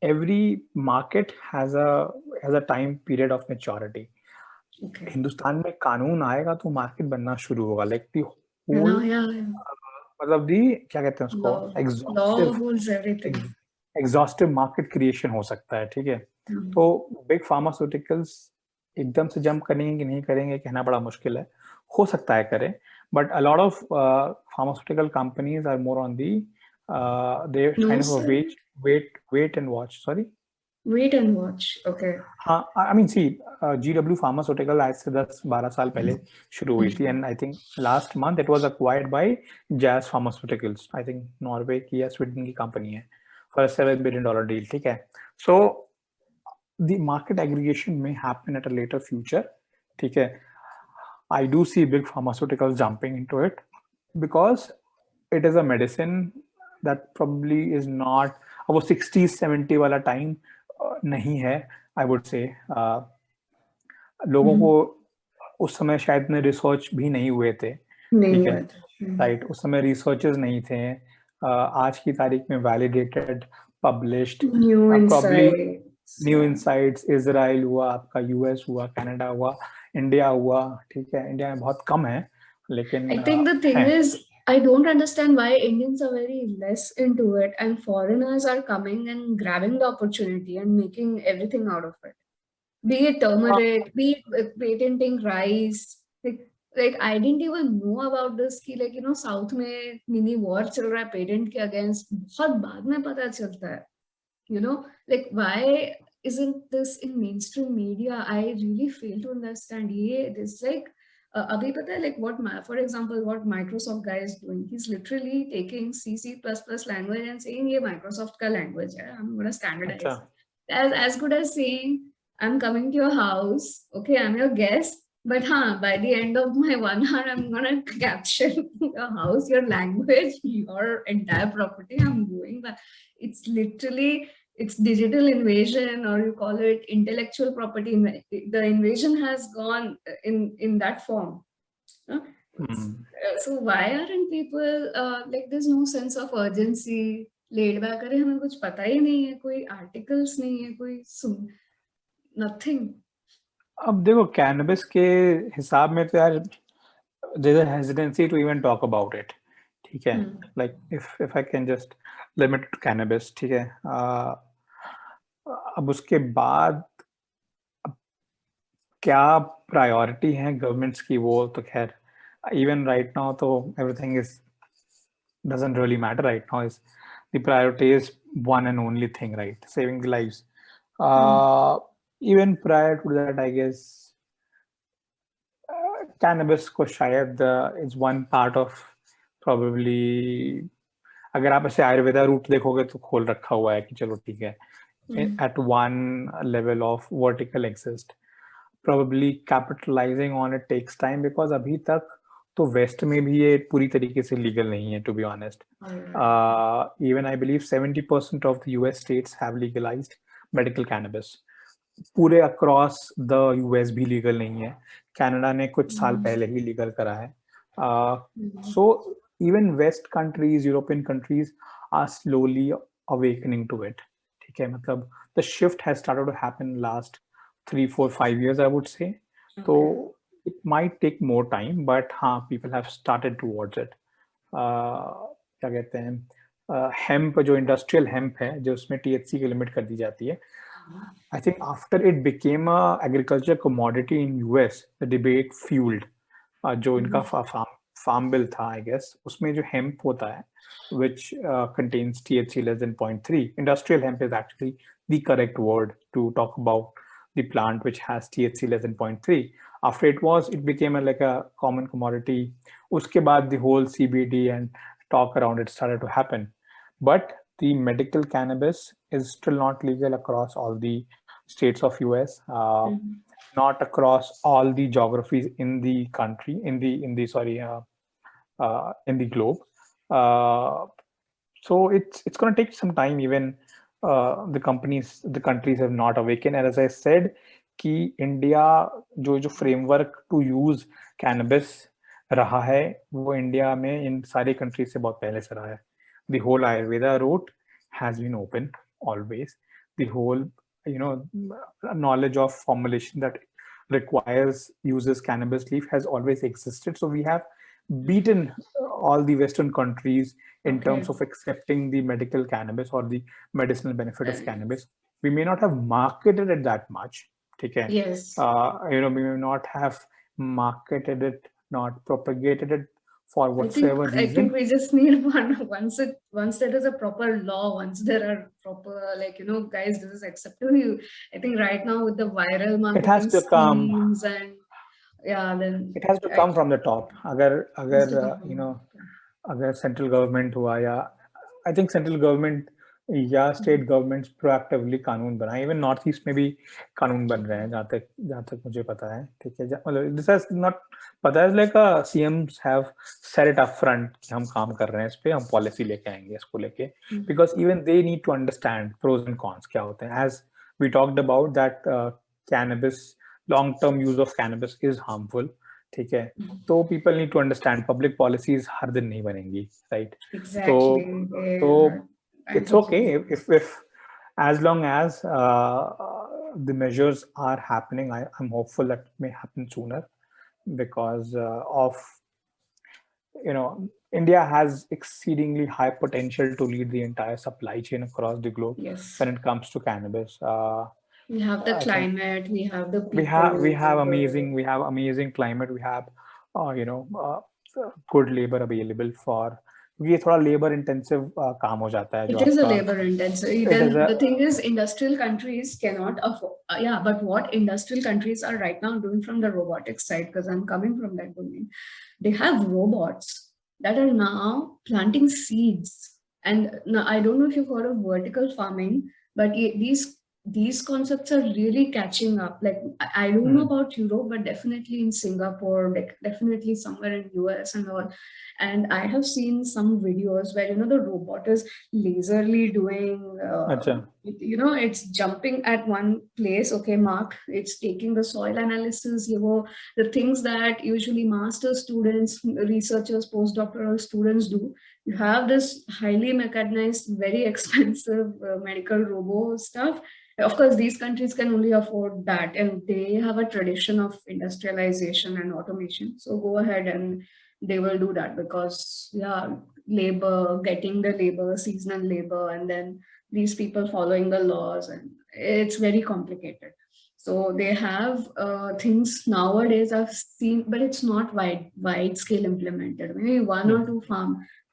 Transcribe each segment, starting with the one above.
every market has a time period of maturity. Okay. Hindustan में कानून आएगा तो मार्केट बनना शुरू होगा, like the No, whole yeah. मतलब दी क्या कहते हैं उसको, Law holds everything. Exhaustive market creation हो सकता है, ठीक है। Hmm. तो बिग फार्मास्यूटिकल्स एकदम से जंप करेंगे कि नहीं करेंगे कहना बड़ा मुश्किल है, हो सकता है करें, but a lot of pharmaceutical companies are more on the they No, kind of sir. Wait and watch, sorry. Wait and watch. Okay. हाँ, I mean C GW pharmaceutical आज से 10-12 साल पहले शुरू हुई थी, and I think last month it was acquired by Jazz pharmaceuticals, I think Norway की या स्वीडन की कंपनी है, फॉर $7 बिलियन डील, ठीक है। सो द मार्केट एग्रीगेशन में happen at a later future, ठीक है। I do see big pharmaceuticals jumping into it because it is a medicine that probably is not, अब वो 60-70 वाला टाइम नहीं है, आई वुड से। लोगों को Hmm. उस समय शायद इतने रिसर्च भी नहीं हुए थे, नहीं ठीक है, हुआ था। राइट, उस समय रिसर्चेस नहीं थे। आज की तारीख में validated, published, New probably insights. New Yeah. Insights Israel हुआ, आपका यूएस हुआ, कनाडा हुआ, इंडिया हुआ, ठीक है। इंडिया में बहुत कम है लेकिन I think the thing है। is, I don't understand why Indians are very less into it, and foreigners are coming and grabbing the opportunity and making everything out of it. Be it turmeric, be it patenting rice. Like I didn't even know about this कि like South में mini war चल रहा है patent के against, बहुत बाद में पता चलता है. Like why isn't this in mainstream media? I really fail to understand. ये this like अभी पता है like for example what Microsoft guy is doing. He's literally taking C++ language and saying ये Microsoft का language है. I'm gonna अच्छा, standardize. As good as saying I'm coming to your house. Okay, I'm your guest. But by the end of my 1 hour, I'm gonna capture your house, your language, your entire property. I'm going back. It's literally it's digital invasion, or you call it intellectual property. The invasion has gone in that form. Huh? So why aren't people like? There's no sense of urgency. Laid back, अरे हमें कुछ पता ही नहीं है, कोई articles नहीं है, कोई nothing. अब देखो कैनबिस के हिसाब में तो यार there's a hesitancy to even talk about it, ठीक है। like if I can just limit to cannabis, ठीक है। अब उसके बाद क्या प्रायोरिटी है गवर्नमेंट्स की, वो तो खैर इवन राइट नाउ तो everything is doesn't really matter right now, is the priority is one and only thing, right, saving the lives. Even prior to that I guess cannabis को शायद is one part of probably, अगर आप ऐसे Ayurveda root देखोगे तो खोल रखा हुआ है कि चलो ठीक है, at one level of vertical exist, probably capitalizing on it takes time because अभी तक तो वेस्ट में भी ये पूरी तरीके से लीगल नहीं है, to be honest. Even I believe 70% of the US states have legalised medical cannabis, पूरे अक्रॉस द यूएस भी लीगल नहीं है, कनाडा ने कुछ साल पहले ही लीगल करा है। So even west countries, European countries are slowly awakening to it, ठीक है। मतलब the shift has started to happen last 3-4-5 years I would say. So it might take more time, but हाँ, people have started towards it. क्या कहते हैं, hemp जो industrial hemp है, जो उसमें THC की लिमिट कर दी जाती है, I think after it became a agriculture commodity in US, the debate fueled. जो इनका फार्म बिल था आई गेस, उसमें जो हेम्प होता है which contains THC less than 0.3, industrial hemp is actually the correct word to talk about the plant which has THC less than 0.3. After it became like a common commodity. Uske baad the whole CBD and talk around it started to happen. But the medical cannabis is still not legal across all the states of US. Not across all the geographies in the country, in the sorry, in the globe. So it's going to take some time. Even the countries have not awakened. And as I said, कि India जो framework to use cannabis रहा है, वो India में इन सारी countries से बहुत पहले से रहा है। The whole Ayurveda route has been open always. The whole, knowledge of formulation that requires uses cannabis leaf has always existed. So we have beaten all the Western countries in terms Okay. of accepting the medical cannabis or the medicinal benefit of Right. cannabis. We may not have marketed it that much. Okay. Yes. We may not have marketed it, not propagated it for I think whatsoever I think reason. we just need one once there is a proper law, once there are proper, like, guys, this is acceptable. I think right now with the viral It has marketing to come. schemes and yeah, then It has to I come from the top. has to अगर come from okay. अगर central government हुआ या I think central government या state governments proactively कानून बनाए, even north east में भी कानून बन रहे हैं जहाँ तक मुझे पता है, ठीक है। मतलब दिस इज नॉट पता है, like CM's have set it up front कि हम काम कर रहे हैं इस पे, हम पॉलिसी लेके आएंगे इसको लेके, because even they need to understand pros and cons क्या होते हैं। As we talked about that cannabis, long term use of cannabis is harmful, ठीक है। तो people need to understand public policies हर दिन नहीं बनेंगी, राइट। Exactly. तो I it's okay totally if as long as the measures are happening. I'm hopeful that may happen sooner because of India has exceedingly high potential to lead the entire supply chain across the globe yes. when it comes to cannabis. We have the I think climate, we have the we people, have the amazing climate. We have good labor available for, ये थोड़ा labor intensive काम हो जाता है जो it is a आपका, labor intensive. it is Then a, the thing is, industrial countries cannot afford. Yeah, but what industrial countries are right now doing from the robotics side, because I'm coming from that domain, they have robots that are now planting seeds. And now, I don't know if you've heard of vertical farming, but these concepts are really catching up. Like I don't know about Europe, but definitely in Singapore, like definitely somewhere in US and all. And I have seen some videos where the robot is laserly doing अच्छा, it's jumping at one place, okay, mark, it's taking the soil analysis, the things that usually master students, researchers, postdoctoral students do. You have this highly mechanized, very expensive medical robo stuff. Of course, these countries can only afford that, and they have a tradition of industrialization and automation. So go ahead and they will do that because, yeah, labor, getting the labor, seasonal labor, and then these people following the laws, and it's very complicated. So they have things nowadays I've seen, but it's not wide scale implemented. Maybe one or two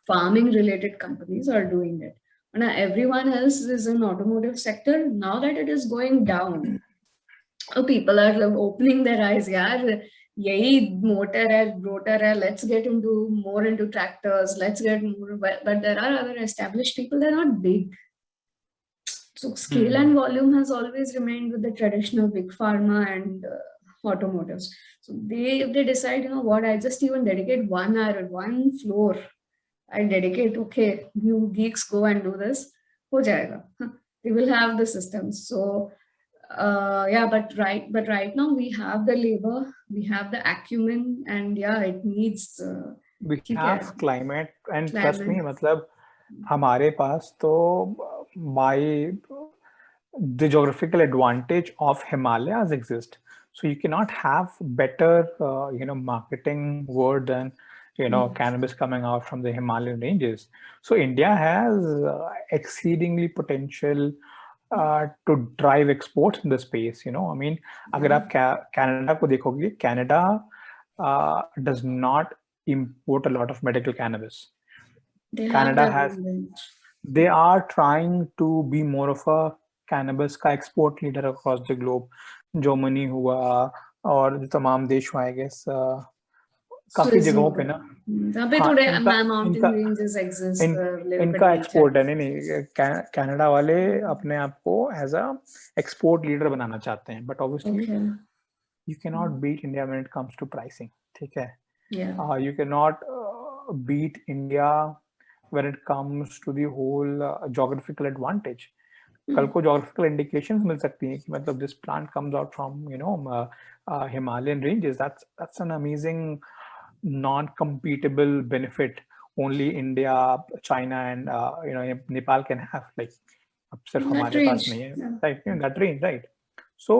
farming related companies are doing it. And everyone else is in automotive sector. Now that it is going down, people are opening their eyes. Yeah, yay, motor hai, rotor hai, let's get more into tractors, let's get more. But there are other established people, they're not big. So scale and volume has always remained with the traditional big pharma and automotives. So if they decide, what, I just even dedicate 1 hour, one floor, I dedicate, okay, you geeks go and do this, ho jayega. They will have the systems. So yeah, but right now we have the labor, we have the acumen, and yeah, it needs we have climate, and trust me, climate. मतलब हमारे पास तो by the geographical advantage of Himalayas exist, so you cannot have better marketing word than cannabis coming out from the Himalayan ranges. So India has exceedingly potential to drive exports in the space. I mean, अगर आप Canada को देखोगे, Canada does not import a lot of medical cannabis. They have Canada their has, own range. they are trying to be more of a cannabis का export leader across the globe. Germany हुआ और जो तमाम देश हुआ, I guess काफी जगहों पे ना, जहाँ पे हाँ थोड़े इनका mountain इनका ranges exist, इन little bit इनका nature. एक्सपोर्ट है। नहीं कनाडा वाले अपने आप को एज अ एक्सपोर्ट लीडर बनाना चाहते हैं, but obviously Okay. you cannot beat India when it comes to pricing, ठीक है। Yeah. You cannot beat India when it comes to the whole geographical advantage. कल को geographical indications मिल सकती हैं कि मतलब this plant comes out from Himalayan ranges. That's an amazing non-competable benefit only India, China, and Nepal can have. Like अब सिर्फ That हमारे पास range. नहीं है, Yeah. right? In that range, right? So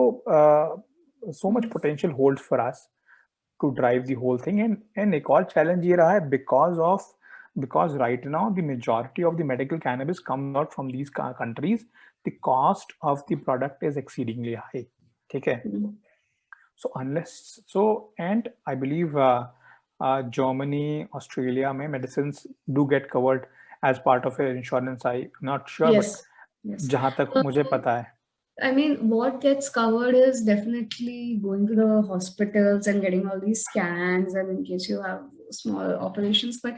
so much potential holds for us to drive the whole thing. And एक और challenge ये रहा है because right now the majority of the medical cannabis comes out from these countries. The cost of the product is exceedingly high. ठीक है? And I believe Germany, Australia में medicines do get covered as part of your insurance. I'm not sure, Yes. but Yes. जहाँ तक मुझे पता है. I mean, what gets covered is definitely going to the hospitals and getting all these scans, and in case you have small operations. But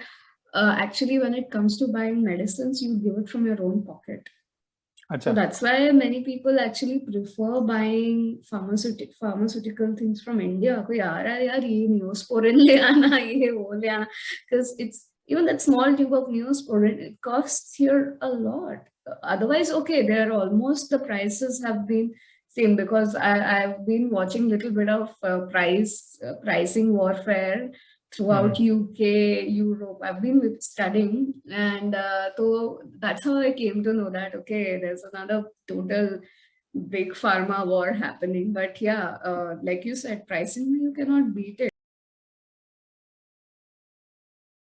actually, when it comes to buying medicines, you give it from your own pocket. So अच्छा. that's why many people actually prefer buying pharmaceutical things from India. कोई आ रहा है यार ये Neosporin ले आना ये वो ले आना, because it's even that small tube of Neosporin, it costs here a lot. Otherwise, okay, they're almost the prices have been same, because I've been watching little bit of pricing warfare throughout UK, Europe. I've been studying, and so that's how I came to know that okay, there's another total big pharma war happening. But yeah, like you said, pricing you cannot beat it.